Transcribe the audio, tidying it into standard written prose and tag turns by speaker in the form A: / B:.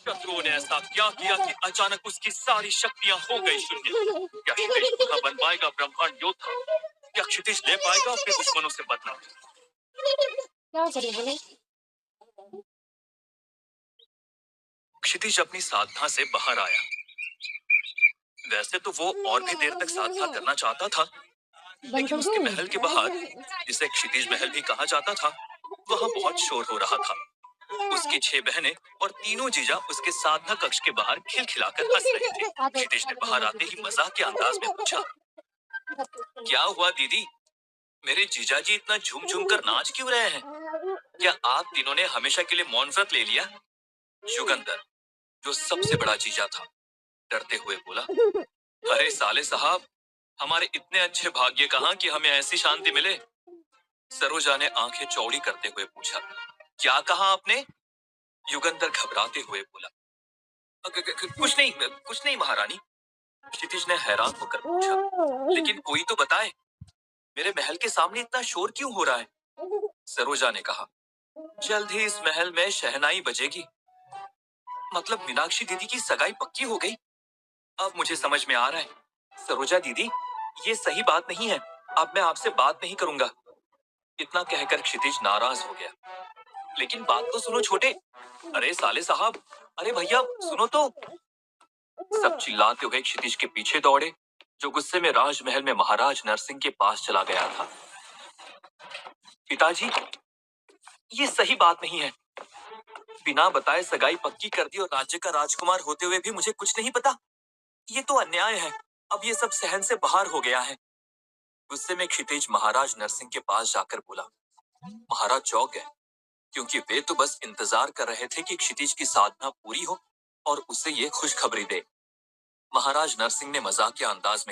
A: शत्रुओं ने ऐसा क्या किया कि अचानक उसकी सारी शक्तियां हो गई शून्य। क्या क्षितिज पुनः बन पाएगा ब्रह्मांड योद्धा? क्या क्षितिज ले पाएगा अपने दुश्मनों से बदला?
B: क्या करे बोले?
A: क्षितिज अपनी साधना से बाहर आया। वैसे तो वो और भी देर तक साधना करना चाहता था,
B: बंद
A: लेकिन
B: कर
A: उसके
B: दूं?
A: महल के बाहर, जिसे क्षितिज महल भी कहा जाता था, वहां बहुत शोर हो रहा था। उसकी 6 बहनें और तीनों जीजा उसके साधना कक्ष के बाहर खिलखिलाकर हंस रहे थे। क्षितिज ने बाहर आते ही मजाक के अंदाज में पूछा, क्या हुआ दीदी? मेरे जीजाजी इतना झूम झूम कर नाच क्यों रहे हैं? क्या आप तीनों ने हमेशा के लिए मौन व्रत ले लिया? युगंधर, जो सबसे बड़ा जीजा था, डरते हुए बोला, अरे साले साहब, हमारे इतने अच्छे भाग्य कहाँ कि हमें ऐसी शांति मिले। सरोजा ने आंखें चौड़ी करते हुए पूछा, क्या कहा आपने? युगंधर घबराते हुए बोला, कुछ नहीं महारानी। क्षितिज ने हैरान होकर पूछा, लेकिन कोई तो बताए, मेरे महल के सामने इतना शोर क्यों हो रहा है? सरोजा ने कहा, जल्द ही इस महल में शहनाई बजेगी। मतलब मीनाक्षी दीदी की सगाई पक्की हो गई। अब मुझे समझ में आ रहा है। सरोजा दीदी, ये सही बात नहीं है। अब मैं आपसे बात नहीं करूंगा। इतना कहकर क्षितिज नाराज हो गया। लेकिन बात तो सुनो छोटे। अरे साले साहब, अरे भैया सुनो तो। सब चिल्लाते हुए क्षितिज के पीछे दौड़े, जो गुस्से में राजमहल में महाराज नरसिंह के पास चला गया था। पिताजी, ये सही बात नहीं है। बिना बताए सगाई पक्की कर दी और राज्य का राजकुमार होते हुए भी मुझे कुछ नहीं पता। ये तो अन्याय है। अब ये सब सहन से बाहर हो गया है। गुस्से में क्षितिज महाराज नरसिंह के पास जाकर बोला। महाराज चौंक गए, क्योंकि वे तो बस इंतजार कर रहे थे कि क्षितिज की साधना पूरी हो और उसे ये खुशखबरी दे। महाराज नरसिंह ने मजाकिया अंदाज में